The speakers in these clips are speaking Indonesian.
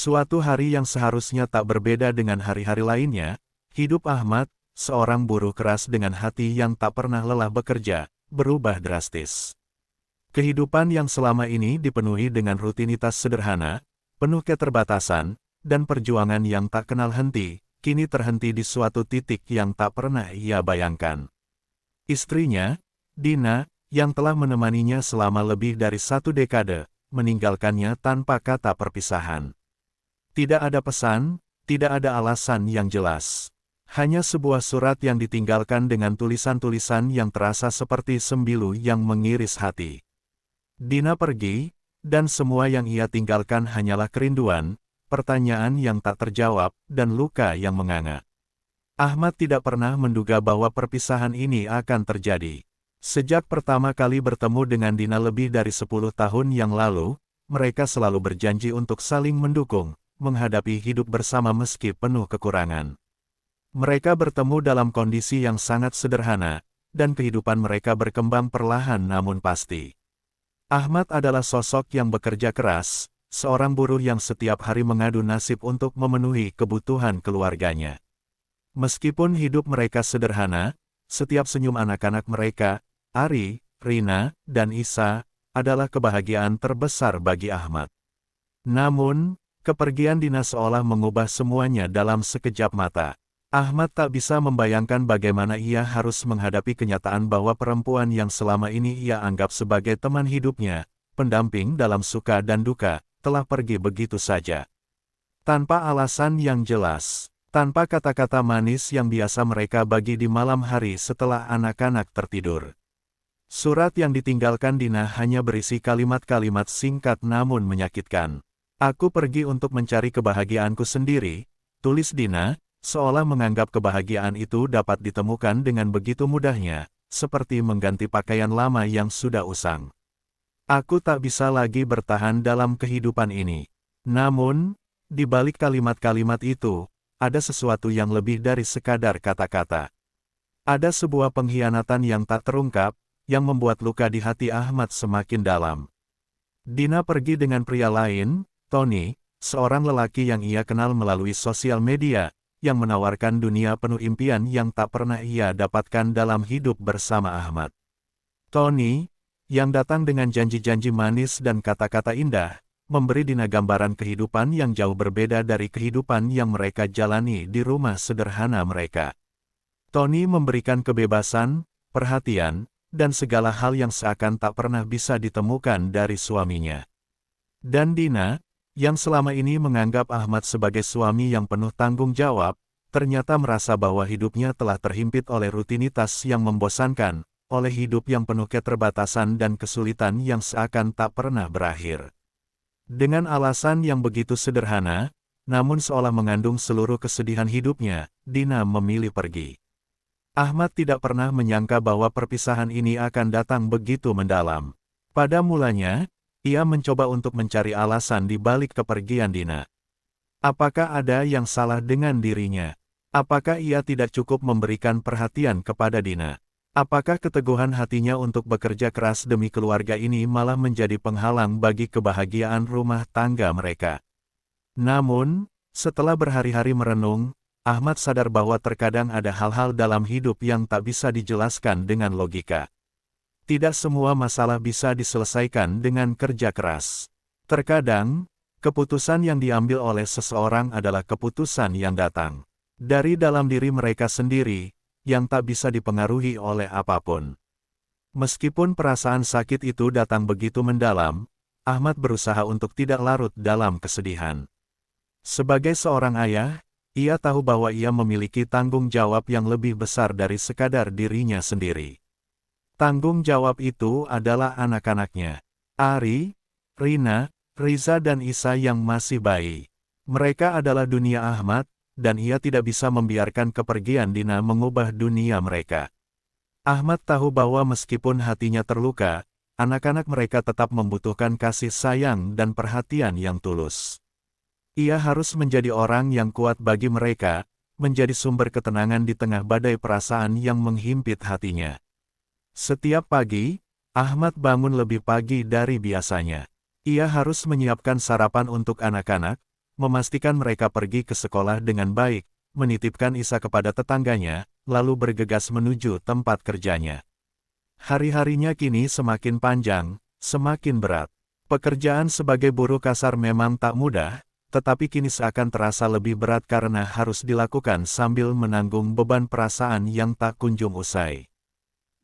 Suatu hari yang seharusnya tak berbeda dengan hari-hari lainnya, hidup Ahmad, seorang buruh keras dengan hati yang tak pernah lelah bekerja, berubah drastis. Kehidupan yang selama ini dipenuhi dengan rutinitas sederhana, penuh keterbatasan, dan perjuangan yang tak kenal henti, kini terhenti di suatu titik yang tak pernah ia bayangkan. Istrinya, Dina, yang telah menemaninya selama lebih dari 1 dekade, meninggalkannya tanpa kata perpisahan. Tidak ada pesan, tidak ada alasan yang jelas. Hanya sebuah surat yang ditinggalkan dengan tulisan-tulisan yang terasa seperti sembilu yang mengiris hati. Dina pergi, dan semua yang ia tinggalkan hanyalah kerinduan, pertanyaan yang tak terjawab, dan luka yang menganga. Ahmad tidak pernah menduga bahwa perpisahan ini akan terjadi. Sejak pertama kali bertemu dengan Dina lebih dari 10 tahun yang lalu, mereka selalu berjanji untuk saling mendukung, menghadapi hidup bersama meski penuh kekurangan. Mereka bertemu dalam kondisi yang sangat sederhana, dan kehidupan mereka berkembang perlahan namun pasti. Ahmad adalah sosok yang bekerja keras, seorang buruh yang setiap hari mengadu nasib untuk memenuhi kebutuhan keluarganya. Meskipun hidup mereka sederhana, setiap senyum anak-anak mereka, Ari, Rina, dan Isa, adalah kebahagiaan terbesar bagi Ahmad. Namun, kepergian Dina seolah mengubah semuanya dalam sekejap mata. Ahmad tak bisa membayangkan bagaimana ia harus menghadapi kenyataan bahwa perempuan yang selama ini ia anggap sebagai teman hidupnya, pendamping dalam suka dan duka, telah pergi begitu saja. Tanpa alasan yang jelas, tanpa kata-kata manis yang biasa mereka bagi di malam hari setelah anak-anak tertidur. Surat yang ditinggalkan Dina hanya berisi kalimat-kalimat singkat namun menyakitkan. "Aku pergi untuk mencari kebahagiaanku sendiri," tulis Dina, seolah menganggap kebahagiaan itu dapat ditemukan dengan begitu mudahnya, seperti mengganti pakaian lama yang sudah usang. "Aku tak bisa lagi bertahan dalam kehidupan ini." Namun, di balik kalimat-kalimat itu, ada sesuatu yang lebih dari sekadar kata-kata. Ada sebuah pengkhianatan yang tak terungkap, yang membuat luka di hati Ahmad semakin dalam. Dina pergi dengan pria lain, Tony, seorang lelaki yang ia kenal melalui sosial media, yang menawarkan dunia penuh impian yang tak pernah ia dapatkan dalam hidup bersama Ahmad. Tony, yang datang dengan janji-janji manis dan kata-kata indah, memberi Dina gambaran kehidupan yang jauh berbeda dari kehidupan yang mereka jalani di rumah sederhana mereka. Tony memberikan kebebasan, perhatian, dan segala hal yang seakan tak pernah bisa ditemukan dari suaminya. Dan Dina, yang selama ini menganggap Ahmad sebagai suami yang penuh tanggung jawab, ternyata merasa bahwa hidupnya telah terhimpit oleh rutinitas yang membosankan, oleh hidup yang penuh keterbatasan dan kesulitan yang seakan tak pernah berakhir. Dengan alasan yang begitu sederhana, namun seolah mengandung seluruh kesedihan hidupnya, Dina memilih pergi. Ahmad tidak pernah menyangka bahwa perpisahan ini akan datang begitu mendalam. Pada mulanya, ia mencoba untuk mencari alasan di balik kepergian Dina. Apakah ada yang salah dengan dirinya? Apakah ia tidak cukup memberikan perhatian kepada Dina? Apakah keteguhan hatinya untuk bekerja keras demi keluarga ini malah menjadi penghalang bagi kebahagiaan rumah tangga mereka? Namun, setelah berhari-hari merenung, Ahmad sadar bahwa terkadang ada hal-hal dalam hidup yang tak bisa dijelaskan dengan logika. Tidak semua masalah bisa diselesaikan dengan kerja keras. Terkadang, keputusan yang diambil oleh seseorang adalah keputusan yang datang dari dalam diri mereka sendiri, yang tak bisa dipengaruhi oleh apapun. Meskipun perasaan sakit itu datang begitu mendalam, Ahmad berusaha untuk tidak larut dalam kesedihan. Sebagai seorang ayah, ia tahu bahwa ia memiliki tanggung jawab yang lebih besar dari sekadar dirinya sendiri. Tanggung jawab itu adalah anak-anaknya, Ari, Rina, Riza dan Isa yang masih bayi. Mereka adalah dunia Ahmad, dan ia tidak bisa membiarkan kepergian Dina mengubah dunia mereka. Ahmad tahu bahwa meskipun hatinya terluka, anak-anak mereka tetap membutuhkan kasih sayang dan perhatian yang tulus. Ia harus menjadi orang yang kuat bagi mereka, menjadi sumber ketenangan di tengah badai perasaan yang menghimpit hatinya. Setiap pagi, Ahmad bangun lebih pagi dari biasanya. Ia harus menyiapkan sarapan untuk anak-anak, memastikan mereka pergi ke sekolah dengan baik, menitipkan Isa kepada tetangganya, lalu bergegas menuju tempat kerjanya. Hari-harinya kini semakin panjang, semakin berat. Pekerjaan sebagai buruh kasar memang tak mudah, tetapi kini seakan terasa lebih berat karena harus dilakukan sambil menanggung beban perasaan yang tak kunjung usai.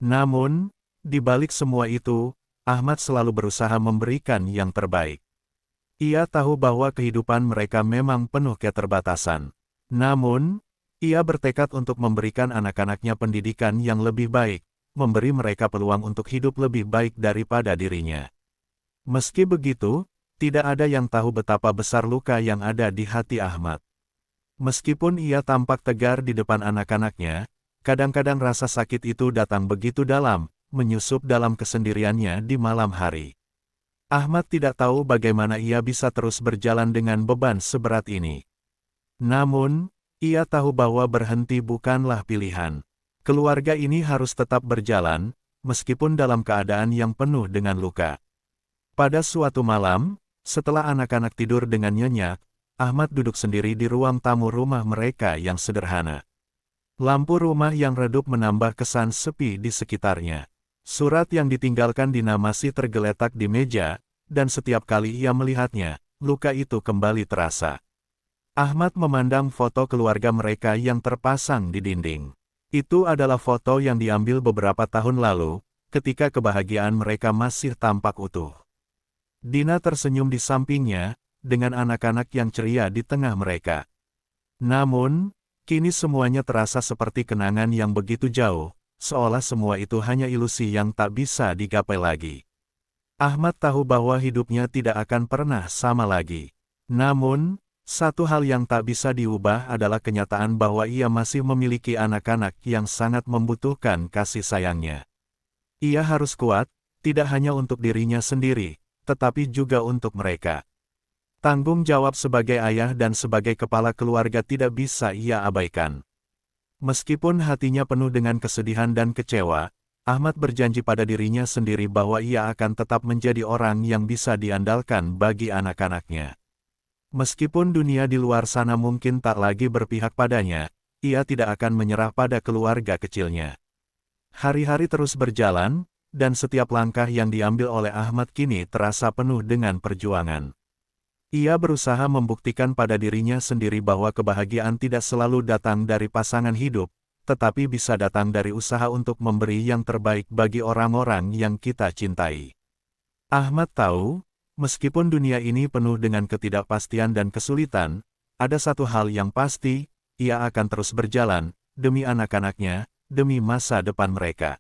Namun, di balik semua itu, Ahmad selalu berusaha memberikan yang terbaik. Ia tahu bahwa kehidupan mereka memang penuh keterbatasan. Namun, ia bertekad untuk memberikan anak-anaknya pendidikan yang lebih baik, memberi mereka peluang untuk hidup lebih baik daripada dirinya. Meski begitu, tidak ada yang tahu betapa besar luka yang ada di hati Ahmad. Meskipun ia tampak tegar di depan anak-anaknya, kadang-kadang rasa sakit itu datang begitu dalam, menyusup dalam kesendiriannya di malam hari. Ahmad tidak tahu bagaimana ia bisa terus berjalan dengan beban seberat ini. Namun, ia tahu bahwa berhenti bukanlah pilihan. Keluarga ini harus tetap berjalan, meskipun dalam keadaan yang penuh dengan luka. Pada suatu malam, setelah anak-anak tidur dengan nyenyak, Ahmad duduk sendiri di ruang tamu rumah mereka yang sederhana. Lampu rumah yang redup menambah kesan sepi di sekitarnya. Surat yang ditinggalkan Dina masih tergeletak di meja, dan setiap kali ia melihatnya, luka itu kembali terasa. Ahmad memandang foto keluarga mereka yang terpasang di dinding. Itu adalah foto yang diambil beberapa tahun lalu, ketika kebahagiaan mereka masih tampak utuh. Dina tersenyum di sampingnya, dengan anak-anak yang ceria di tengah mereka. Namun, kini semuanya terasa seperti kenangan yang begitu jauh, seolah semua itu hanya ilusi yang tak bisa digapai lagi. Ahmad tahu bahwa hidupnya tidak akan pernah sama lagi. Namun, satu hal yang tak bisa diubah adalah kenyataan bahwa ia masih memiliki anak-anak yang sangat membutuhkan kasih sayangnya. Ia harus kuat, tidak hanya untuk dirinya sendiri, tetapi juga untuk mereka. Tanggung jawab sebagai ayah dan sebagai kepala keluarga tidak bisa ia abaikan. Meskipun hatinya penuh dengan kesedihan dan kecewa, Ahmad berjanji pada dirinya sendiri bahwa ia akan tetap menjadi orang yang bisa diandalkan bagi anak-anaknya. Meskipun dunia di luar sana mungkin tak lagi berpihak padanya, ia tidak akan menyerah pada keluarga kecilnya. Hari-hari terus berjalan, dan setiap langkah yang diambil oleh Ahmad kini terasa penuh dengan perjuangan. Ia berusaha membuktikan pada dirinya sendiri bahwa kebahagiaan tidak selalu datang dari pasangan hidup, tetapi bisa datang dari usaha untuk memberi yang terbaik bagi orang-orang yang kita cintai. Ahmad tahu, meskipun dunia ini penuh dengan ketidakpastian dan kesulitan, ada satu hal yang pasti, ia akan terus berjalan, demi anak-anaknya, demi masa depan mereka.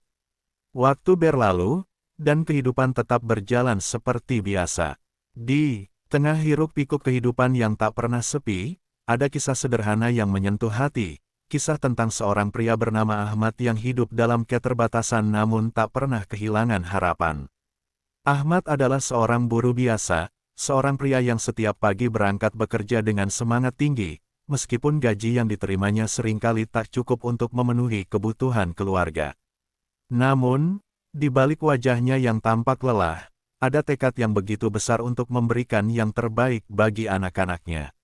Waktu berlalu, dan kehidupan tetap berjalan seperti biasa. Di tengah hiruk-pikuk kehidupan yang tak pernah sepi, ada kisah sederhana yang menyentuh hati, kisah tentang seorang pria bernama Ahmad yang hidup dalam keterbatasan namun tak pernah kehilangan harapan. Ahmad adalah seorang buruh biasa, seorang pria yang setiap pagi berangkat bekerja dengan semangat tinggi, meskipun gaji yang diterimanya seringkali tak cukup untuk memenuhi kebutuhan keluarga. Namun, di balik wajahnya yang tampak lelah, ada tekad yang begitu besar untuk memberikan yang terbaik bagi anak-anaknya.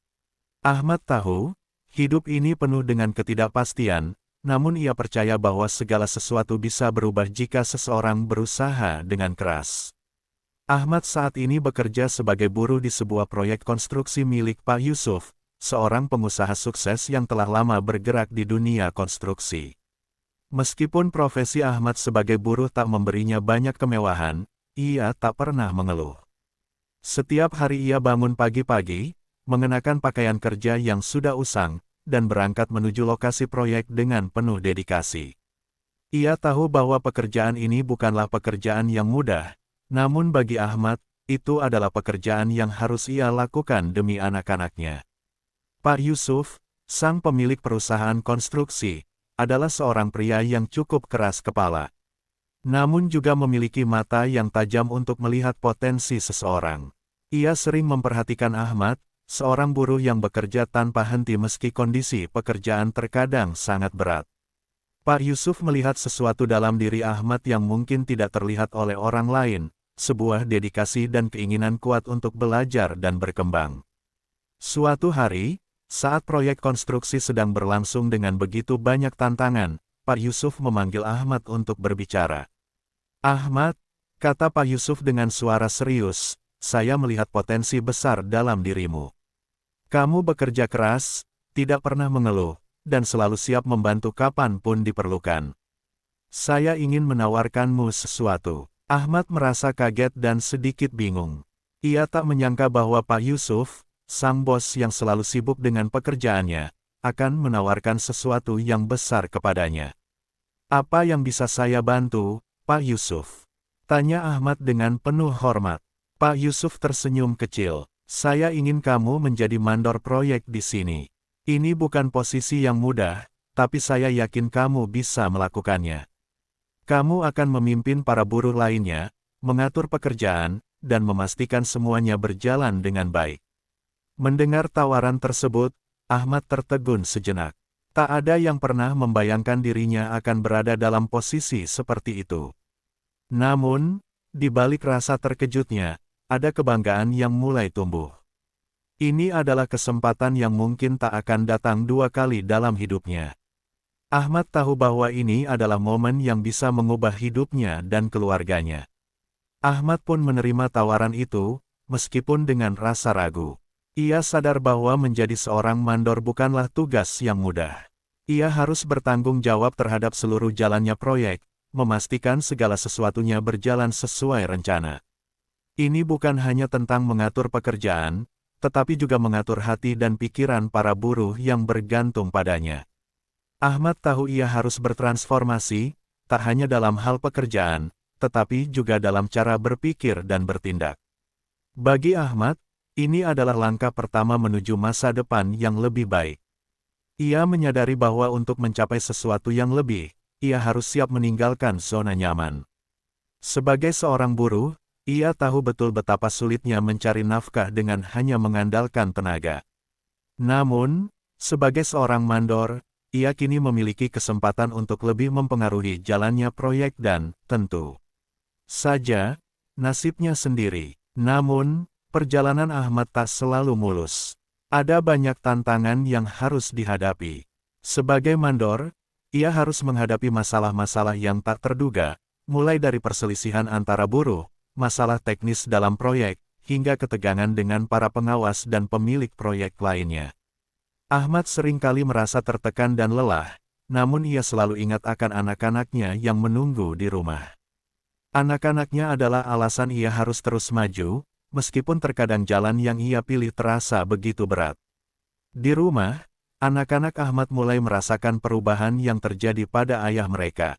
Ahmad tahu, hidup ini penuh dengan ketidakpastian, namun ia percaya bahwa segala sesuatu bisa berubah jika seseorang berusaha dengan keras. Ahmad saat ini bekerja sebagai buruh di sebuah proyek konstruksi milik Pak Yusuf, seorang pengusaha sukses yang telah lama bergerak di dunia konstruksi. Meskipun profesi Ahmad sebagai buruh tak memberinya banyak kemewahan, ia tak pernah mengeluh. Setiap hari ia bangun pagi-pagi, mengenakan pakaian kerja yang sudah usang, dan berangkat menuju lokasi proyek dengan penuh dedikasi. Ia tahu bahwa pekerjaan ini bukanlah pekerjaan yang mudah, namun bagi Ahmad, itu adalah pekerjaan yang harus ia lakukan demi anak-anaknya. Pak Yusuf, sang pemilik perusahaan konstruksi, adalah seorang pria yang cukup keras kepala. Namun juga memiliki mata yang tajam untuk melihat potensi seseorang. Ia sering memperhatikan Ahmad, seorang buruh yang bekerja tanpa henti meski kondisi pekerjaan terkadang sangat berat. Pak Yusuf melihat sesuatu dalam diri Ahmad yang mungkin tidak terlihat oleh orang lain, sebuah dedikasi dan keinginan kuat untuk belajar dan berkembang. Suatu hari, saat proyek konstruksi sedang berlangsung dengan begitu banyak tantangan, Pak Yusuf memanggil Ahmad untuk berbicara. "Ahmad," kata Pak Yusuf dengan suara serius, "saya melihat potensi besar dalam dirimu. Kamu bekerja keras, tidak pernah mengeluh, dan selalu siap membantu kapanpun diperlukan. Saya ingin menawarkanmu sesuatu." Ahmad merasa kaget dan sedikit bingung. Ia tak menyangka bahwa Pak Yusuf, sang bos yang selalu sibuk dengan pekerjaannya, akan menawarkan sesuatu yang besar kepadanya. "Apa yang bisa saya bantu, Pak Yusuf?" tanya Ahmad dengan penuh hormat. Pak Yusuf tersenyum kecil. "Saya ingin kamu menjadi mandor proyek di sini. Ini bukan posisi yang mudah, tapi saya yakin kamu bisa melakukannya. Kamu akan memimpin para buruh lainnya, mengatur pekerjaan, dan memastikan semuanya berjalan dengan baik." Mendengar tawaran tersebut, Ahmad tertegun sejenak. Tak ada yang pernah membayangkan dirinya akan berada dalam posisi seperti itu. Namun, di balik rasa terkejutnya, ada kebanggaan yang mulai tumbuh. Ini adalah kesempatan yang mungkin tak akan datang dua kali dalam hidupnya. Ahmad tahu bahwa ini adalah momen yang bisa mengubah hidupnya dan keluarganya. Ahmad pun menerima tawaran itu, meskipun dengan rasa ragu. Ia sadar bahwa menjadi seorang mandor bukanlah tugas yang mudah. Ia harus bertanggung jawab terhadap seluruh jalannya proyek, memastikan segala sesuatunya berjalan sesuai rencana. Ini bukan hanya tentang mengatur pekerjaan, tetapi juga mengatur hati dan pikiran para buruh yang bergantung padanya. Ahmad tahu ia harus bertransformasi, tak hanya dalam hal pekerjaan, tetapi juga dalam cara berpikir dan bertindak. Bagi Ahmad, ini adalah langkah pertama menuju masa depan yang lebih baik. Ia menyadari bahwa untuk mencapai sesuatu yang lebih, ia harus siap meninggalkan zona nyaman. Sebagai seorang buruh, ia tahu betul betapa sulitnya mencari nafkah dengan hanya mengandalkan tenaga. Namun, sebagai seorang mandor, ia kini memiliki kesempatan untuk lebih mempengaruhi jalannya proyek dan, tentu saja, nasibnya sendiri. Namun, perjalanan Ahmad tak selalu mulus. Ada banyak tantangan yang harus dihadapi. Sebagai mandor, ia harus menghadapi masalah-masalah yang tak terduga, mulai dari perselisihan antara buruh, masalah teknis dalam proyek, hingga ketegangan dengan para pengawas dan pemilik proyek lainnya. Ahmad seringkali merasa tertekan dan lelah, namun ia selalu ingat akan anak-anaknya yang menunggu di rumah. Anak-anaknya adalah alasan ia harus terus maju, meskipun terkadang jalan yang ia pilih terasa begitu berat. Di rumah, anak-anak Ahmad mulai merasakan perubahan yang terjadi pada ayah mereka.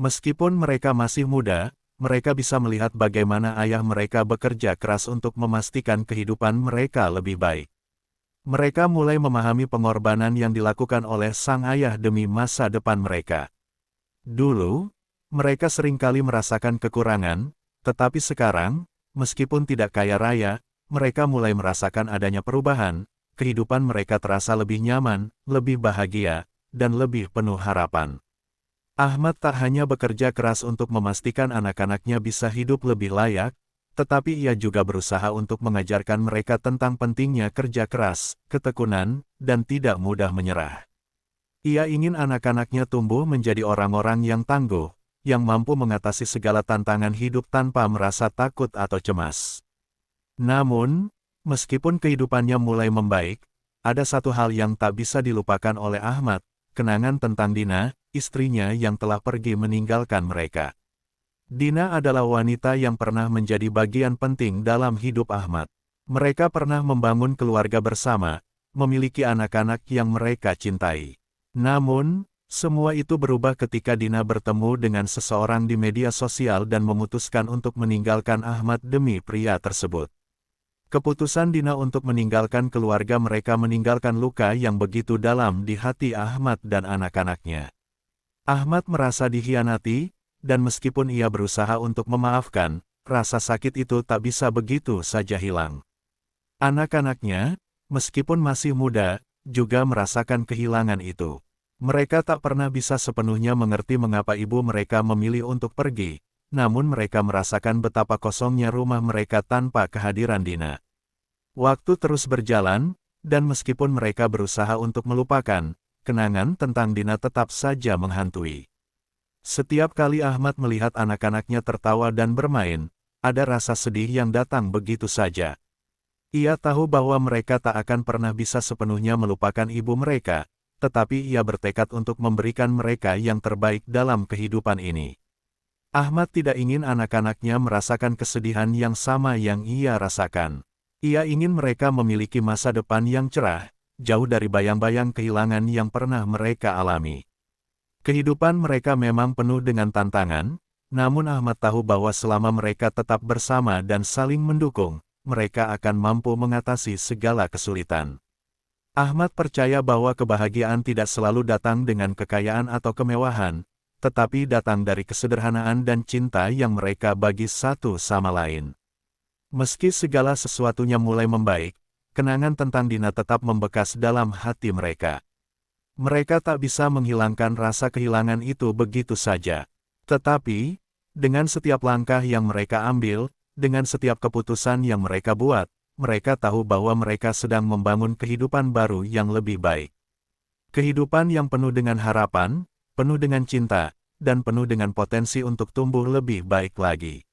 Meskipun mereka masih muda, mereka bisa melihat bagaimana ayah mereka bekerja keras untuk memastikan kehidupan mereka lebih baik. Mereka mulai memahami pengorbanan yang dilakukan oleh sang ayah demi masa depan mereka. Dulu, mereka seringkali merasakan kekurangan, tetapi sekarang, meskipun tidak kaya raya, mereka mulai merasakan adanya perubahan, kehidupan mereka terasa lebih nyaman, lebih bahagia, dan lebih penuh harapan. Ahmad tak hanya bekerja keras untuk memastikan anak-anaknya bisa hidup lebih layak, tetapi ia juga berusaha untuk mengajarkan mereka tentang pentingnya kerja keras, ketekunan, dan tidak mudah menyerah. Ia ingin anak-anaknya tumbuh menjadi orang-orang yang tangguh, yang mampu mengatasi segala tantangan hidup tanpa merasa takut atau cemas. Namun, meskipun kehidupannya mulai membaik, ada satu hal yang tak bisa dilupakan oleh Ahmad, kenangan tentang Dina, istrinya yang telah pergi meninggalkan mereka. Dina adalah wanita yang pernah menjadi bagian penting dalam hidup Ahmad. Mereka pernah membangun keluarga bersama, memiliki anak-anak yang mereka cintai. Namun, semua itu berubah ketika Dina bertemu dengan seseorang di media sosial dan memutuskan untuk meninggalkan Ahmad demi pria tersebut. Keputusan Dina untuk meninggalkan keluarga mereka meninggalkan luka yang begitu dalam di hati Ahmad dan anak-anaknya. Ahmad merasa dikhianati, dan meskipun ia berusaha untuk memaafkan, rasa sakit itu tak bisa begitu saja hilang. Anak-anaknya, meskipun masih muda, juga merasakan kehilangan itu. Mereka tak pernah bisa sepenuhnya mengerti mengapa ibu mereka memilih untuk pergi, namun mereka merasakan betapa kosongnya rumah mereka tanpa kehadiran Dina. Waktu terus berjalan, dan meskipun mereka berusaha untuk melupakan, kenangan tentang Dina tetap saja menghantui. Setiap kali Ahmad melihat anak-anaknya tertawa dan bermain, ada rasa sedih yang datang begitu saja. Ia tahu bahwa mereka tak akan pernah bisa sepenuhnya melupakan ibu mereka, tetapi ia bertekad untuk memberikan mereka yang terbaik dalam kehidupan ini. Ahmad tidak ingin anak-anaknya merasakan kesedihan yang sama yang ia rasakan. Ia ingin mereka memiliki masa depan yang cerah, jauh dari bayang-bayang kehilangan yang pernah mereka alami. Kehidupan mereka memang penuh dengan tantangan, namun Ahmad tahu bahwa selama mereka tetap bersama dan saling mendukung, mereka akan mampu mengatasi segala kesulitan. Ahmad percaya bahwa kebahagiaan tidak selalu datang dengan kekayaan atau kemewahan, tetapi datang dari kesederhanaan dan cinta yang mereka bagi satu sama lain. Meski segala sesuatunya mulai membaik, kenangan tentang Dina tetap membekas dalam hati mereka. Mereka tak bisa menghilangkan rasa kehilangan itu begitu saja. Tetapi, dengan setiap langkah yang mereka ambil, dengan setiap keputusan yang mereka buat, mereka tahu bahwa mereka sedang membangun kehidupan baru yang lebih baik. Kehidupan yang penuh dengan harapan, penuh dengan cinta, dan penuh dengan potensi untuk tumbuh lebih baik lagi.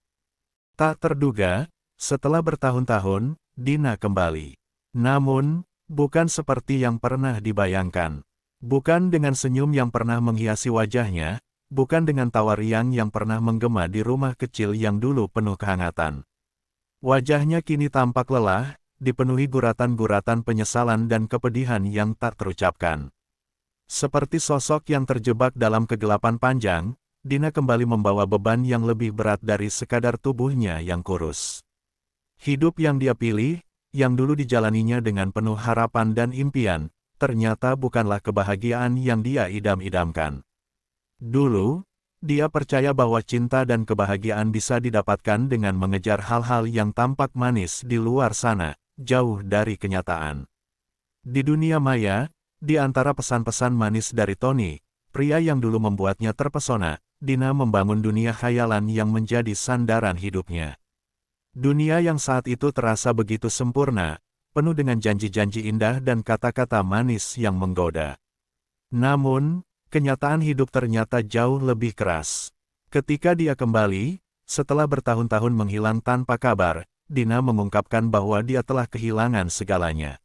Tak terduga, setelah bertahun-tahun, Dina kembali. Namun, bukan seperti yang pernah dibayangkan. Bukan dengan senyum yang pernah menghiasi wajahnya, bukan dengan tawa riang yang pernah menggema di rumah kecil yang dulu penuh kehangatan. Wajahnya kini tampak lelah, dipenuhi guratan-guratan penyesalan dan kepedihan yang tak terucapkan. Seperti sosok yang terjebak dalam kegelapan panjang, Dina kembali membawa beban yang lebih berat dari sekadar tubuhnya yang kurus. Hidup yang dia pilih, yang dulu dijalaninya dengan penuh harapan dan impian, ternyata bukanlah kebahagiaan yang dia idam-idamkan. Dulu, dia percaya bahwa cinta dan kebahagiaan bisa didapatkan dengan mengejar hal-hal yang tampak manis di luar sana, jauh dari kenyataan. Di dunia maya, di antara pesan-pesan manis dari Tony, pria yang dulu membuatnya terpesona, Dina membangun dunia khayalan yang menjadi sandaran hidupnya. Dunia yang saat itu terasa begitu sempurna, penuh dengan janji-janji indah dan kata-kata manis yang menggoda. Namun, kenyataan hidup ternyata jauh lebih keras. Ketika dia kembali, setelah bertahun-tahun menghilang tanpa kabar, Dina mengungkapkan bahwa dia telah kehilangan segalanya.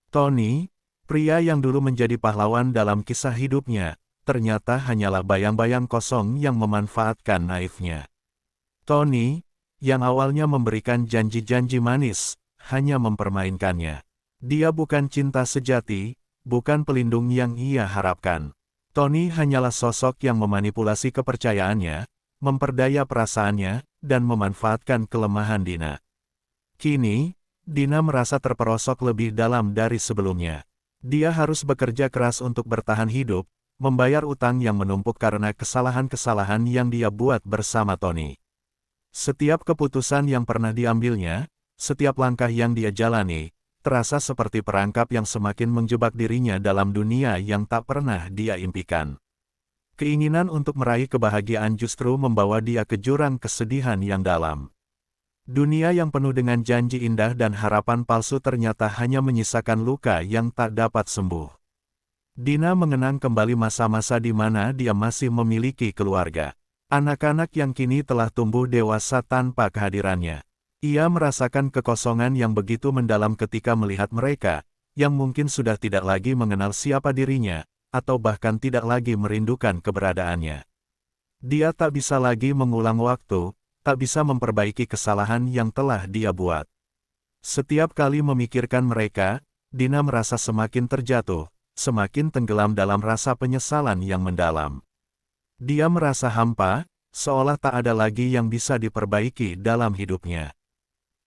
Tony, pria yang dulu menjadi pahlawan dalam kisah hidupnya, ternyata hanyalah bayang-bayang kosong yang memanfaatkan naifnya. Tony, yang awalnya memberikan janji-janji manis, hanya mempermainkannya. Dia bukan cinta sejati, bukan pelindung yang ia harapkan. Tony hanyalah sosok yang memanipulasi kepercayaannya, memperdaya perasaannya, dan memanfaatkan kelemahan Dina. Kini, Dina merasa terperosok lebih dalam dari sebelumnya. Dia harus bekerja keras untuk bertahan hidup, membayar utang yang menumpuk karena kesalahan-kesalahan yang dia buat bersama Tony. Setiap keputusan yang pernah diambilnya, setiap langkah yang dia jalani, terasa seperti perangkap yang semakin menjebak dirinya dalam dunia yang tak pernah dia impikan. Keinginan untuk meraih kebahagiaan justru membawa dia ke jurang kesedihan yang dalam. Dunia yang penuh dengan janji indah dan harapan palsu ternyata hanya menyisakan luka yang tak dapat sembuh. Dina mengenang kembali masa-masa di mana dia masih memiliki keluarga. Anak-anak yang kini telah tumbuh dewasa tanpa kehadirannya. Ia merasakan kekosongan yang begitu mendalam ketika melihat mereka, yang mungkin sudah tidak lagi mengenal siapa dirinya, atau bahkan tidak lagi merindukan keberadaannya. Dia tak bisa lagi mengulang waktu, tak bisa memperbaiki kesalahan yang telah dia buat. Setiap kali memikirkan mereka, Dina merasa semakin terjatuh, semakin tenggelam dalam rasa penyesalan yang mendalam. Dia merasa hampa, seolah tak ada lagi yang bisa diperbaiki dalam hidupnya.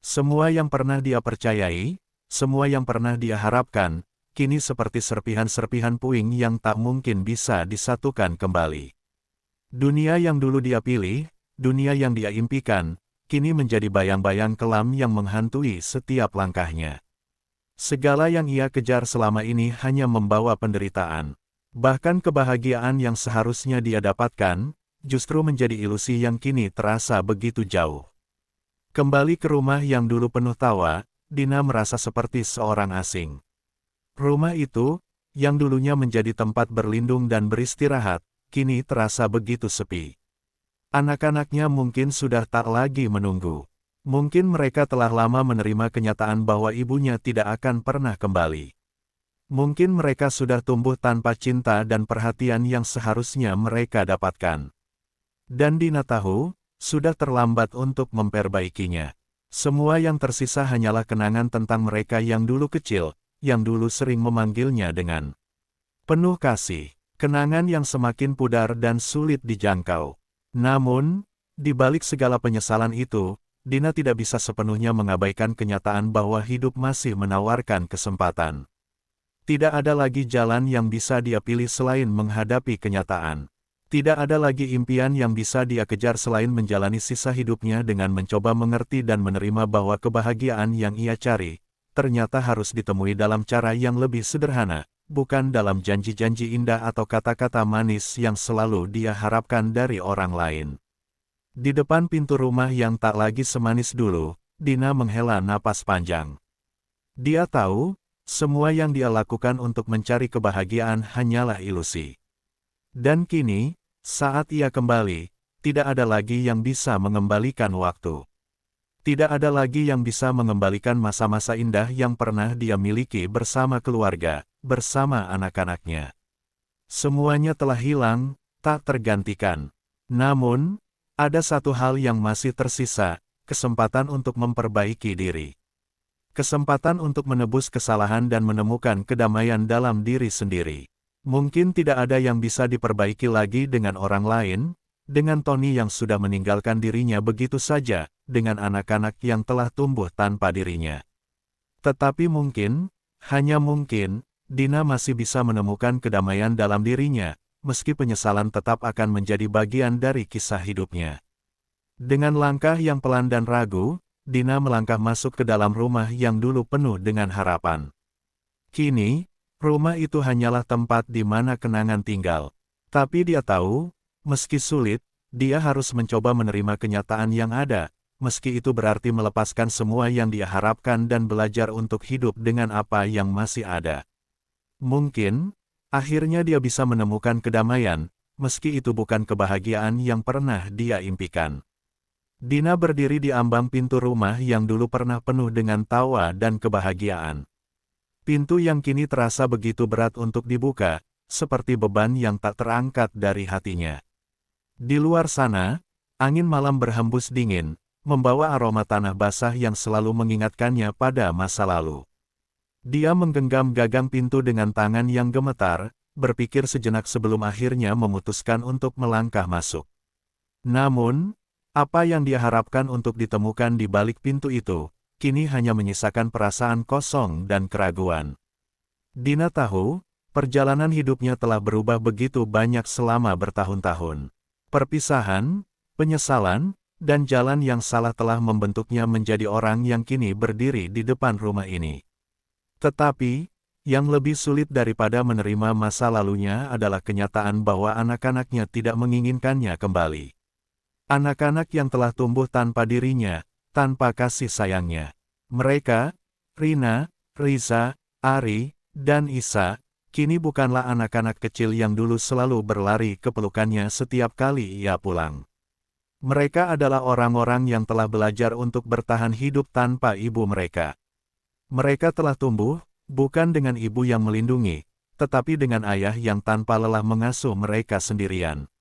Semua yang pernah dia percayai, semua yang pernah dia harapkan, kini seperti serpihan-serpihan puing yang tak mungkin bisa disatukan kembali. Dunia yang dulu dia pilih, dunia yang dia impikan, kini menjadi bayang-bayang kelam yang menghantui setiap langkahnya. Segala yang ia kejar selama ini hanya membawa penderitaan. Bahkan kebahagiaan yang seharusnya dia dapatkan, justru menjadi ilusi yang kini terasa begitu jauh. Kembali ke rumah yang dulu penuh tawa, Dina merasa seperti seorang asing. Rumah itu, yang dulunya menjadi tempat berlindung dan beristirahat, kini terasa begitu sepi. Anak-anaknya mungkin sudah tak lagi menunggu. Mungkin mereka telah lama menerima kenyataan bahwa ibunya tidak akan pernah kembali. Mungkin mereka sudah tumbuh tanpa cinta dan perhatian yang seharusnya mereka dapatkan. Dan Dina tahu, sudah terlambat untuk memperbaikinya. Semua yang tersisa hanyalah kenangan tentang mereka yang dulu kecil, yang dulu sering memanggilnya dengan penuh kasih. Kenangan yang semakin pudar dan sulit dijangkau. Namun, di balik segala penyesalan itu, Dina tidak bisa sepenuhnya mengabaikan kenyataan bahwa hidup masih menawarkan kesempatan. Tidak ada lagi jalan yang bisa dia pilih selain menghadapi kenyataan. Tidak ada lagi impian yang bisa dia kejar selain menjalani sisa hidupnya dengan mencoba mengerti dan menerima bahwa kebahagiaan yang ia cari, ternyata harus ditemui dalam cara yang lebih sederhana, bukan dalam janji-janji indah atau kata-kata manis yang selalu dia harapkan dari orang lain. Di depan pintu rumah yang tak lagi semanis dulu, Dina menghela napas panjang. Dia tahu, semua yang dia lakukan untuk mencari kebahagiaan hanyalah ilusi. Dan kini, saat ia kembali, tidak ada lagi yang bisa mengembalikan waktu. Tidak ada lagi yang bisa mengembalikan masa-masa indah yang pernah dia miliki bersama keluarga, bersama anak-anaknya. Semuanya telah hilang, tak tergantikan. Namun, ada satu hal yang masih tersisa, kesempatan untuk memperbaiki diri. Kesempatan untuk menebus kesalahan dan menemukan kedamaian dalam diri sendiri. Mungkin tidak ada yang bisa diperbaiki lagi dengan orang lain, dengan Tony yang sudah meninggalkan dirinya begitu saja, dengan anak-anak yang telah tumbuh tanpa dirinya. Tetapi mungkin, hanya mungkin, Dina masih bisa menemukan kedamaian dalam dirinya, meski penyesalan tetap akan menjadi bagian dari kisah hidupnya. Dengan langkah yang pelan dan ragu, Dina melangkah masuk ke dalam rumah yang dulu penuh dengan harapan. Kini, rumah itu hanyalah tempat di mana kenangan tinggal. Tapi dia tahu, meski sulit, dia harus mencoba menerima kenyataan yang ada, meski itu berarti melepaskan semua yang dia harapkan dan belajar untuk hidup dengan apa yang masih ada. Mungkin, akhirnya dia bisa menemukan kedamaian, meski itu bukan kebahagiaan yang pernah dia impikan. Dina berdiri di ambang pintu rumah yang dulu pernah penuh dengan tawa dan kebahagiaan. Pintu yang kini terasa begitu berat untuk dibuka, seperti beban yang tak terangkat dari hatinya. Di luar sana, angin malam berhembus dingin, membawa aroma tanah basah yang selalu mengingatkannya pada masa lalu. Dia menggenggam gagang pintu dengan tangan yang gemetar, berpikir sejenak sebelum akhirnya memutuskan untuk melangkah masuk. Namun, apa yang dia harapkan untuk ditemukan di balik pintu itu, kini hanya menyisakan perasaan kosong dan keraguan. Dina tahu, perjalanan hidupnya telah berubah begitu banyak selama bertahun-tahun. Perpisahan, penyesalan, dan jalan yang salah telah membentuknya menjadi orang yang kini berdiri di depan rumah ini. Tetapi, yang lebih sulit daripada menerima masa lalunya adalah kenyataan bahwa anak-anaknya tidak menginginkannya kembali. Anak-anak yang telah tumbuh tanpa dirinya, tanpa kasih sayangnya. Mereka, Rina, Riza, Ari, dan Isa, kini bukanlah anak-anak kecil yang dulu selalu berlari ke pelukannya setiap kali ia pulang. Mereka adalah orang-orang yang telah belajar untuk bertahan hidup tanpa ibu mereka. Mereka telah tumbuh, bukan dengan ibu yang melindungi, tetapi dengan ayah yang tanpa lelah mengasuh mereka sendirian.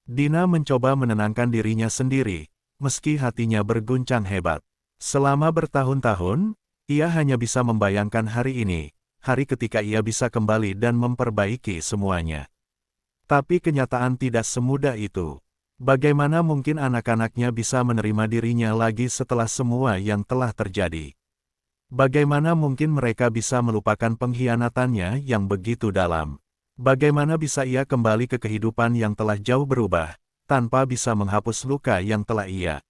Dina mencoba menenangkan dirinya sendiri, meski hatinya berguncang hebat. Selama bertahun-tahun, ia hanya bisa membayangkan hari ini, hari ketika ia bisa kembali dan memperbaiki semuanya. Tapi kenyataan tidak semudah itu. Bagaimana mungkin anak-anaknya bisa menerima dirinya lagi setelah semua yang telah terjadi? Bagaimana mungkin mereka bisa melupakan pengkhianatannya yang begitu dalam? Bagaimana bisa ia kembali ke kehidupan yang telah jauh berubah, tanpa bisa menghapus luka yang telah ia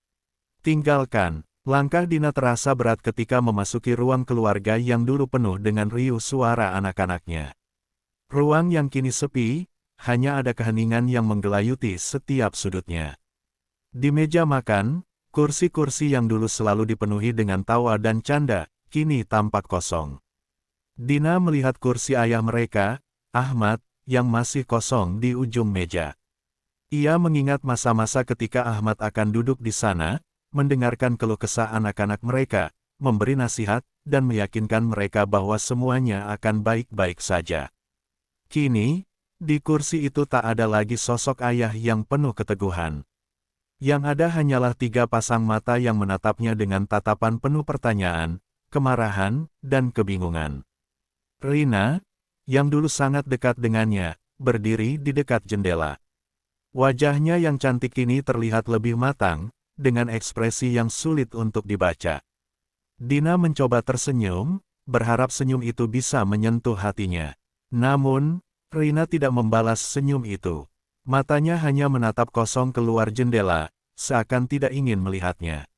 tinggalkan? Langkah Dina terasa berat ketika memasuki ruang keluarga yang dulu penuh dengan riuh suara anak-anaknya. Ruang yang kini sepi, hanya ada keheningan yang menggelayuti setiap sudutnya. Di meja makan, kursi-kursi yang dulu selalu dipenuhi dengan tawa dan canda, kini tampak kosong. Dina melihat kursi ayah mereka, Ahmad, yang masih kosong di ujung meja. Ia mengingat masa-masa ketika Ahmad akan duduk di sana, mendengarkan keluh kesah anak-anak mereka, memberi nasihat, dan meyakinkan mereka bahwa semuanya akan baik-baik saja. Kini, di kursi itu tak ada lagi sosok ayah yang penuh keteguhan. Yang ada hanyalah 3 pasang mata yang menatapnya dengan tatapan penuh pertanyaan, kemarahan, dan kebingungan. Rina, yang dulu sangat dekat dengannya, berdiri di dekat jendela. Wajahnya yang cantik kini terlihat lebih matang, dengan ekspresi yang sulit untuk dibaca. Dina mencoba tersenyum, berharap senyum itu bisa menyentuh hatinya. Namun, Rina tidak membalas senyum itu. Matanya hanya menatap kosong keluar jendela, seakan tidak ingin melihatnya.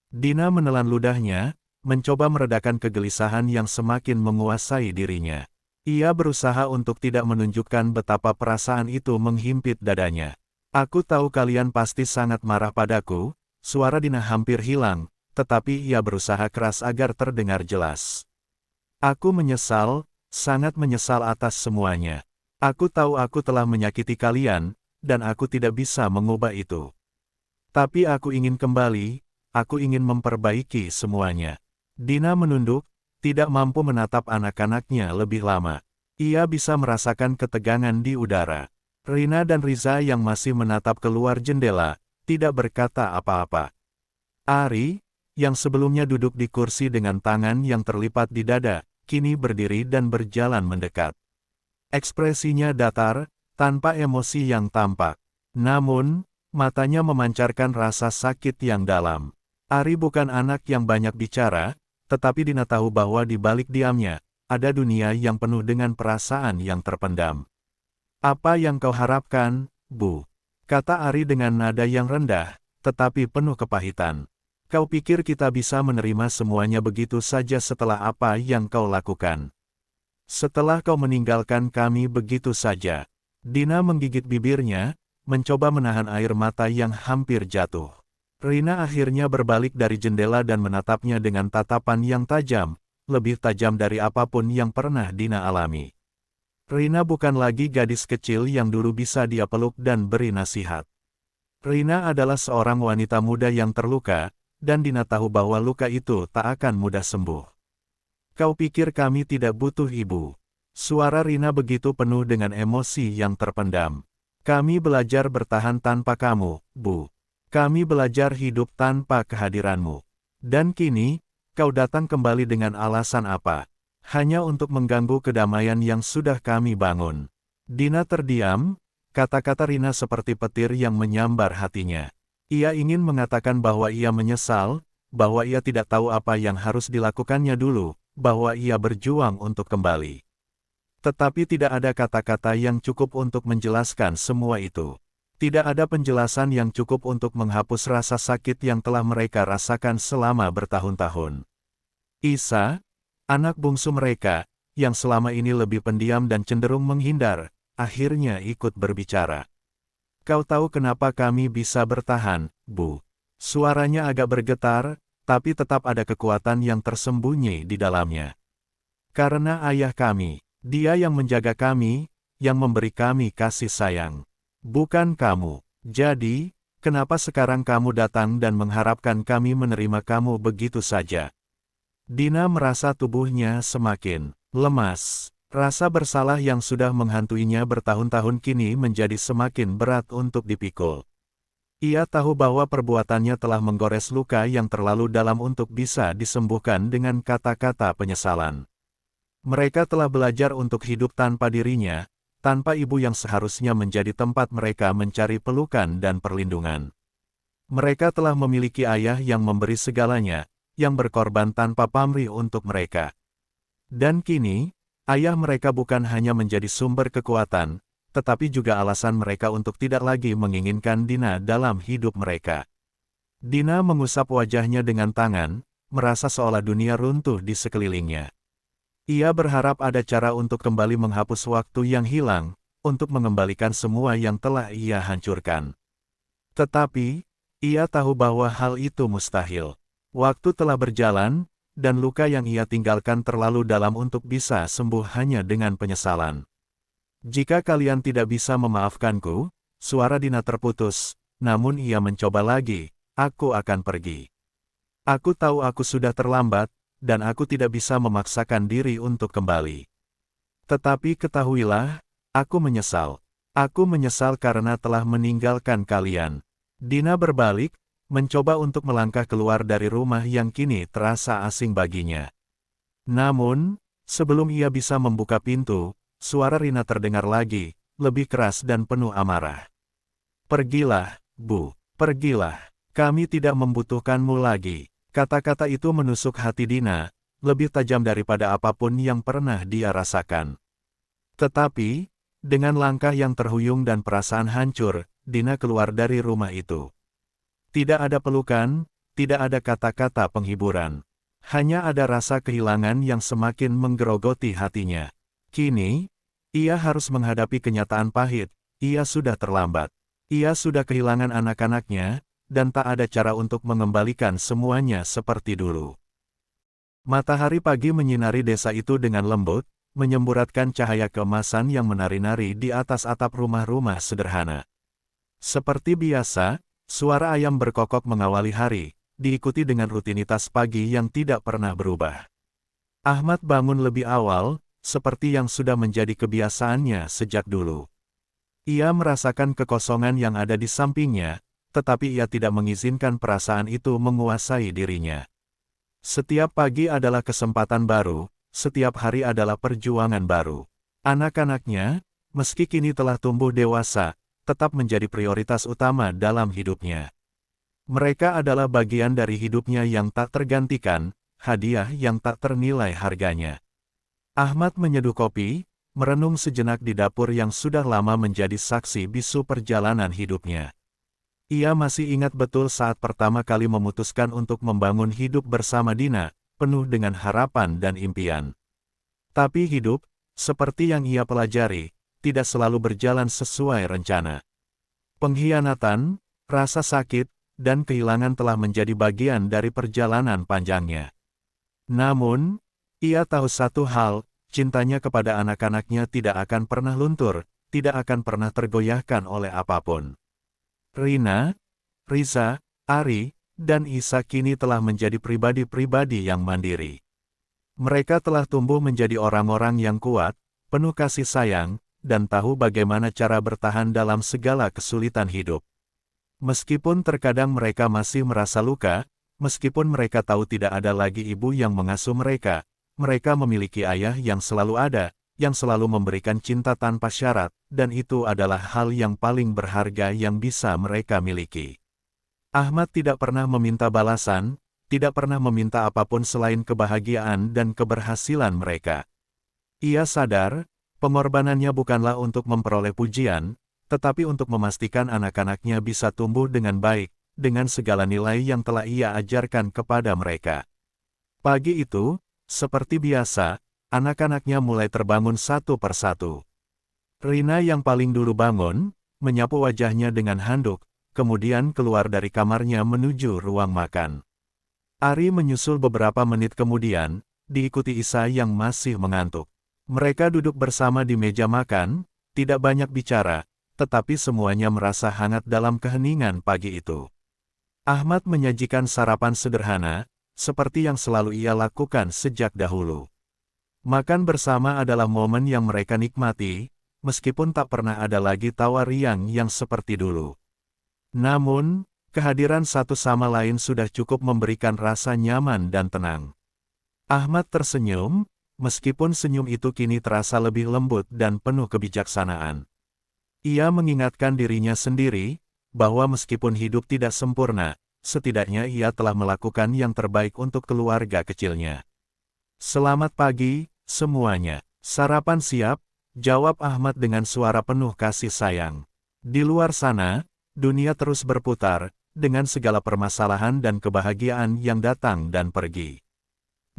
Dina menelan ludahnya, mencoba meredakan kegelisahan yang semakin menguasai dirinya. Ia berusaha untuk tidak menunjukkan betapa perasaan itu menghimpit dadanya. Aku tahu kalian pasti sangat marah padaku, suara Dina hampir hilang, tetapi ia berusaha keras agar terdengar jelas. Aku menyesal, sangat menyesal atas semuanya. Aku tahu aku telah menyakiti kalian, dan aku tidak bisa mengubah itu. Tapi aku ingin kembali, aku ingin memperbaiki semuanya. Dina menunduk, tidak mampu menatap anak-anaknya lebih lama. Ia bisa merasakan ketegangan di udara. Rina dan Riza yang masih menatap keluar jendela, tidak berkata apa-apa. Ari, yang sebelumnya duduk di kursi dengan tangan yang terlipat di dada, kini berdiri dan berjalan mendekat. Ekspresinya datar, tanpa emosi yang tampak. Namun, matanya memancarkan rasa sakit yang dalam. Ari bukan anak yang banyak bicara, tetapi Dina tahu bahwa di balik diamnya, ada dunia yang penuh dengan perasaan yang terpendam. Apa yang kau harapkan, Bu? Kata Ari dengan nada yang rendah, tetapi penuh kepahitan. Kau pikir kita bisa menerima semuanya begitu saja setelah apa yang kau lakukan? Setelah kau meninggalkan kami begitu saja. Dina menggigit bibirnya, mencoba menahan air mata yang hampir jatuh. Rina akhirnya berbalik dari jendela dan menatapnya dengan tatapan yang tajam, lebih tajam dari apapun yang pernah Dina alami. Rina bukan lagi gadis kecil yang dulu bisa dia peluk dan beri nasihat. Rina adalah seorang wanita muda yang terluka, dan Dina tahu bahwa luka itu tak akan mudah sembuh. Kau pikir kami tidak butuh ibu? Suara Rina begitu penuh dengan emosi yang terpendam. Kami belajar bertahan tanpa kamu, Bu. Kami belajar hidup tanpa kehadiranmu. Dan kini, kau datang kembali dengan alasan apa? Hanya untuk mengganggu kedamaian yang sudah kami bangun. Dina terdiam, kata-kata Rina seperti petir yang menyambar hatinya. Ia ingin mengatakan bahwa ia menyesal, bahwa ia tidak tahu apa yang harus dilakukannya dulu, bahwa ia berjuang untuk kembali. Tetapi tidak ada kata-kata yang cukup untuk menjelaskan semua itu. Tidak ada penjelasan yang cukup untuk menghapus rasa sakit yang telah mereka rasakan selama bertahun-tahun. Isa, anak bungsu mereka, yang selama ini lebih pendiam dan cenderung menghindar, akhirnya ikut berbicara. Kau tahu kenapa kami bisa bertahan, Bu? Suaranya agak bergetar, tapi tetap ada kekuatan yang tersembunyi di dalamnya. Karena ayah kami, dia yang menjaga kami, yang memberi kami kasih sayang. Bukan kamu. Jadi, kenapa sekarang kamu datang dan mengharapkan kami menerima kamu begitu saja? Dina merasa tubuhnya semakin lemas. Rasa bersalah yang sudah menghantuinya bertahun-tahun kini menjadi semakin berat untuk dipikul. Ia tahu bahwa perbuatannya telah menggores luka yang terlalu dalam untuk bisa disembuhkan dengan kata-kata penyesalan. Mereka telah belajar untuk hidup tanpa dirinya, tanpa ibu yang seharusnya menjadi tempat mereka mencari pelukan dan perlindungan. Mereka telah memiliki ayah yang memberi segalanya, yang berkorban tanpa pamrih untuk mereka. Dan kini, ayah mereka bukan hanya menjadi sumber kekuatan, tetapi juga alasan mereka untuk tidak lagi menginginkan Dina dalam hidup mereka. Dina mengusap wajahnya dengan tangan, merasa seolah dunia runtuh di sekelilingnya. Ia berharap ada cara untuk kembali menghapus waktu yang hilang, untuk mengembalikan semua yang telah ia hancurkan. Tetapi, ia tahu bahwa hal itu mustahil. Waktu telah berjalan, dan luka yang ia tinggalkan terlalu dalam untuk bisa sembuh hanya dengan penyesalan. Jika kalian tidak bisa memaafkanku, suara Dina terputus, namun ia mencoba lagi, aku akan pergi. Aku tahu aku sudah terlambat, dan aku tidak bisa memaksakan diri untuk kembali. Tetapi ketahuilah, aku menyesal. Aku menyesal karena telah meninggalkan kalian. Dina berbalik, mencoba untuk melangkah keluar dari rumah yang kini terasa asing baginya. Namun, sebelum ia bisa membuka pintu, suara Rina terdengar lagi, lebih keras dan penuh amarah. Pergilah, Bu. Pergilah. Kami tidak membutuhkanmu lagi. Kata-kata itu menusuk hati Dina, lebih tajam daripada apapun yang pernah dia rasakan. Tetapi, dengan langkah yang terhuyung dan perasaan hancur, Dina keluar dari rumah itu. Tidak ada pelukan, tidak ada kata-kata penghiburan. Hanya ada rasa kehilangan yang semakin menggerogoti hatinya. Kini, ia harus menghadapi kenyataan pahit, ia sudah terlambat. Ia sudah kehilangan anak-anaknya, dan tak ada cara untuk mengembalikan semuanya seperti dulu. Matahari pagi menyinari desa itu dengan lembut, menyemburatkan cahaya keemasan yang menari-nari di atas atap rumah-rumah sederhana. Seperti biasa, suara ayam berkokok mengawali hari, diikuti dengan rutinitas pagi yang tidak pernah berubah. Ahmad bangun lebih awal, seperti yang sudah menjadi kebiasaannya sejak dulu. Ia merasakan kekosongan yang ada di sampingnya, tetapi ia tidak mengizinkan perasaan itu menguasai dirinya. Setiap pagi adalah kesempatan baru, setiap hari adalah perjuangan baru. Anak-anaknya, meski kini telah tumbuh dewasa, tetap menjadi prioritas utama dalam hidupnya. Mereka adalah bagian dari hidupnya yang tak tergantikan, hadiah yang tak ternilai harganya. Ahmad menyeduh kopi, merenung sejenak di dapur yang sudah lama menjadi saksi bisu perjalanan hidupnya. Ia masih ingat betul saat pertama kali memutuskan untuk membangun hidup bersama Dina, penuh dengan harapan dan impian. Tapi hidup, seperti yang ia pelajari, tidak selalu berjalan sesuai rencana. Pengkhianatan, rasa sakit, dan kehilangan telah menjadi bagian dari perjalanan panjangnya. Namun, ia tahu satu hal, cintanya kepada anak-anaknya tidak akan pernah luntur, tidak akan pernah tergoyahkan oleh apapun. Rina, Riza, Ari, dan Isa kini telah menjadi pribadi-pribadi yang mandiri. Mereka telah tumbuh menjadi orang-orang yang kuat, penuh kasih sayang, dan tahu bagaimana cara bertahan dalam segala kesulitan hidup. Meskipun terkadang mereka masih merasa luka, meskipun mereka tahu tidak ada lagi ibu yang mengasuh mereka, mereka memiliki ayah yang selalu ada, yang selalu memberikan cinta tanpa syarat, dan itu adalah hal yang paling berharga yang bisa mereka miliki. Ahmad tidak pernah meminta balasan, tidak pernah meminta apapun selain kebahagiaan dan keberhasilan mereka. Ia sadar, pengorbanannya bukanlah untuk memperoleh pujian, tetapi untuk memastikan anak-anaknya bisa tumbuh dengan baik, dengan segala nilai yang telah ia ajarkan kepada mereka. Pagi itu, seperti biasa, anak-anaknya mulai terbangun satu persatu. Rina yang paling dulu bangun, menyapu wajahnya dengan handuk, kemudian keluar dari kamarnya menuju ruang makan. Ari menyusul beberapa menit kemudian, diikuti Isa yang masih mengantuk. Mereka duduk bersama di meja makan, tidak banyak bicara, tetapi semuanya merasa hangat dalam keheningan pagi itu. Ahmad menyajikan sarapan sederhana, seperti yang selalu ia lakukan sejak dahulu. Makan bersama adalah momen yang mereka nikmati, meskipun tak pernah ada lagi tawa riang yang seperti dulu. Namun, kehadiran satu sama lain sudah cukup memberikan rasa nyaman dan tenang. Ahmad tersenyum, meskipun senyum itu kini terasa lebih lembut dan penuh kebijaksanaan. Ia mengingatkan dirinya sendiri, bahwa meskipun hidup tidak sempurna, setidaknya ia telah melakukan yang terbaik untuk keluarga kecilnya. Selamat pagi, semuanya. Sarapan siap, jawab Ahmad dengan suara penuh kasih sayang. Di luar sana, dunia terus berputar, dengan segala permasalahan dan kebahagiaan yang datang dan pergi.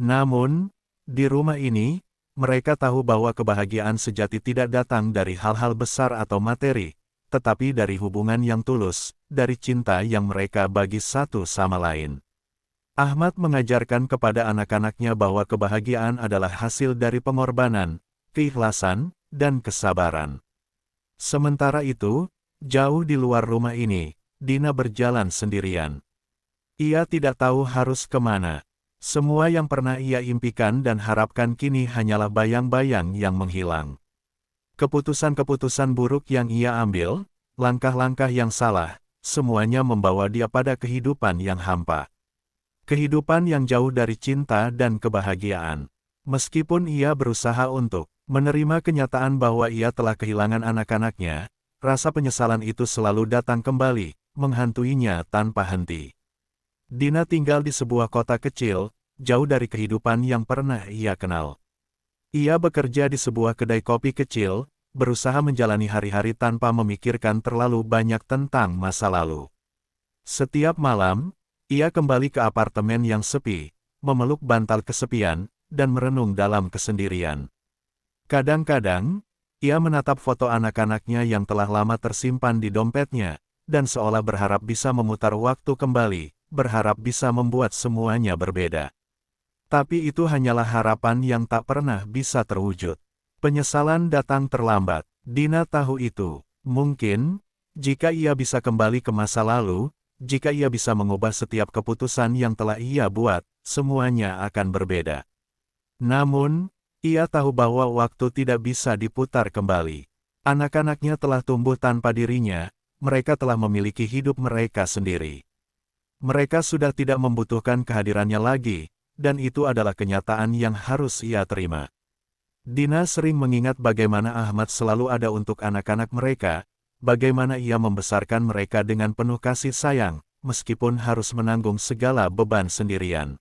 Namun, di rumah ini, mereka tahu bahwa kebahagiaan sejati tidak datang dari hal-hal besar atau materi, tetapi dari hubungan yang tulus, dari cinta yang mereka bagi satu sama lain. Ahmad mengajarkan kepada anak-anaknya bahwa kebahagiaan adalah hasil dari pengorbanan, keikhlasan, dan kesabaran. Sementara itu, jauh di luar rumah ini, Dina berjalan sendirian. Ia tidak tahu harus kemana. Semua yang pernah ia impikan dan harapkan kini hanyalah bayang-bayang yang menghilang. Keputusan-keputusan buruk yang ia ambil, langkah-langkah yang salah, semuanya membawa dia pada kehidupan yang hampa. Kehidupan yang jauh dari cinta dan kebahagiaan. Meskipun ia berusaha untuk menerima kenyataan bahwa ia telah kehilangan anak-anaknya, rasa penyesalan itu selalu datang kembali, menghantuinya tanpa henti. Dina tinggal di sebuah kota kecil, jauh dari kehidupan yang pernah ia kenal. Ia bekerja di sebuah kedai kopi kecil, berusaha menjalani hari-hari tanpa memikirkan terlalu banyak tentang masa lalu. Setiap malam, ia kembali ke apartemen yang sepi, memeluk bantal kesepian, dan merenung dalam kesendirian. Kadang-kadang, ia menatap foto anak-anaknya yang telah lama tersimpan di dompetnya, dan seolah berharap bisa memutar waktu kembali, berharap bisa membuat semuanya berbeda. Tapi itu hanyalah harapan yang tak pernah bisa terwujud. Penyesalan datang terlambat. Dina tahu itu. Mungkin, jika ia bisa kembali ke masa lalu, jika ia bisa mengubah setiap keputusan yang telah ia buat, semuanya akan berbeda. Namun, ia tahu bahwa waktu tidak bisa diputar kembali. Anak-anaknya telah tumbuh tanpa dirinya, mereka telah memiliki hidup mereka sendiri. Mereka sudah tidak membutuhkan kehadirannya lagi, dan itu adalah kenyataan yang harus ia terima. Dina sering mengingat bagaimana Ahmad selalu ada untuk anak-anak mereka, bagaimana ia membesarkan mereka dengan penuh kasih sayang, meskipun harus menanggung segala beban sendirian.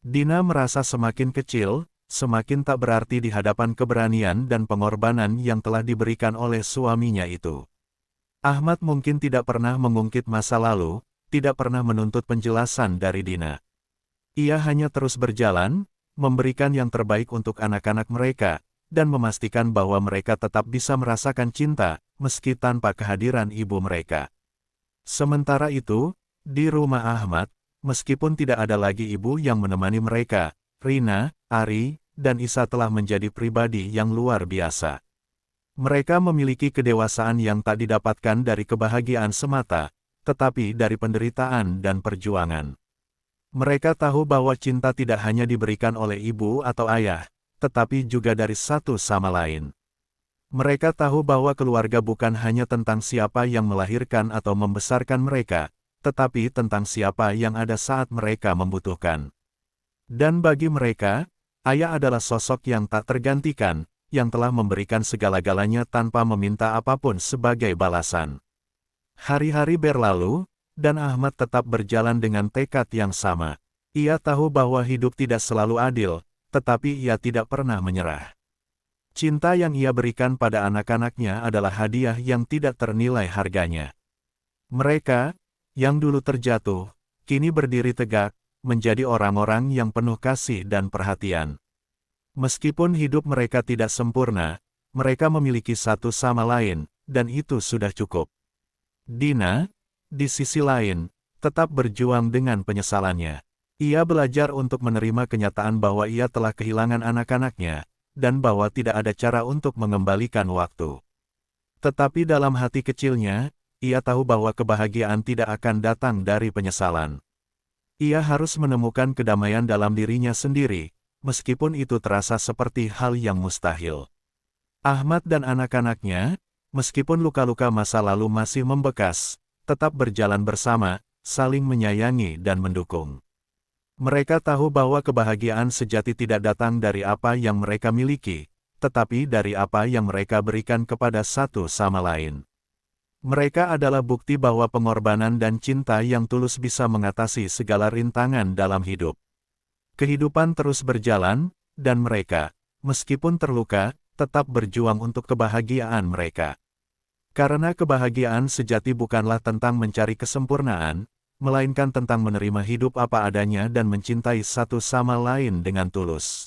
Dina merasa semakin kecil, semakin tak berarti di hadapan keberanian dan pengorbanan yang telah diberikan oleh suaminya itu. Ahmad mungkin tidak pernah mengungkit masa lalu, tidak pernah menuntut penjelasan dari Dina. Ia hanya terus berjalan, memberikan yang terbaik untuk anak-anak mereka, dan memastikan bahwa mereka tetap bisa merasakan cinta, meski tanpa kehadiran ibu mereka. Sementara itu, di rumah Ahmad, meskipun tidak ada lagi ibu yang menemani mereka, Rina, Ari, dan Isa telah menjadi pribadi yang luar biasa. Mereka memiliki kedewasaan yang tak didapatkan dari kebahagiaan semata, tetapi dari penderitaan dan perjuangan. Mereka tahu bahwa cinta tidak hanya diberikan oleh ibu atau ayah, tetapi juga dari satu sama lain. Mereka tahu bahwa keluarga bukan hanya tentang siapa yang melahirkan atau membesarkan mereka, tetapi tentang siapa yang ada saat mereka membutuhkan. Dan bagi mereka, ayah adalah sosok yang tak tergantikan, yang telah memberikan segala-galanya tanpa meminta apapun sebagai balasan. Hari-hari berlalu, dan Ahmad tetap berjalan dengan tekad yang sama. Ia tahu bahwa hidup tidak selalu adil, tetapi ia tidak pernah menyerah. Cinta yang ia berikan pada anak-anaknya adalah hadiah yang tidak ternilai harganya. Mereka, yang dulu terjatuh, kini berdiri tegak, menjadi orang-orang yang penuh kasih dan perhatian. Meskipun hidup mereka tidak sempurna, mereka memiliki satu sama lain, dan itu sudah cukup. Dina, di sisi lain, tetap berjuang dengan penyesalannya. Ia belajar untuk menerima kenyataan bahwa ia telah kehilangan anak-anaknya, dan bahwa tidak ada cara untuk mengembalikan waktu. Tetapi dalam hati kecilnya, ia tahu bahwa kebahagiaan tidak akan datang dari penyesalan. Ia harus menemukan kedamaian dalam dirinya sendiri, meskipun itu terasa seperti hal yang mustahil. Ahmad dan anak-anaknya, meskipun luka-luka masa lalu masih membekas, tetap berjalan bersama, saling menyayangi dan mendukung. Mereka tahu bahwa kebahagiaan sejati tidak datang dari apa yang mereka miliki, tetapi dari apa yang mereka berikan kepada satu sama lain. Mereka adalah bukti bahwa pengorbanan dan cinta yang tulus bisa mengatasi segala rintangan dalam hidup. Kehidupan terus berjalan, dan mereka, meskipun terluka, tetap berjuang untuk kebahagiaan mereka. Karena kebahagiaan sejati bukanlah tentang mencari kesempurnaan, melainkan tentang menerima hidup apa adanya dan mencintai satu sama lain dengan tulus.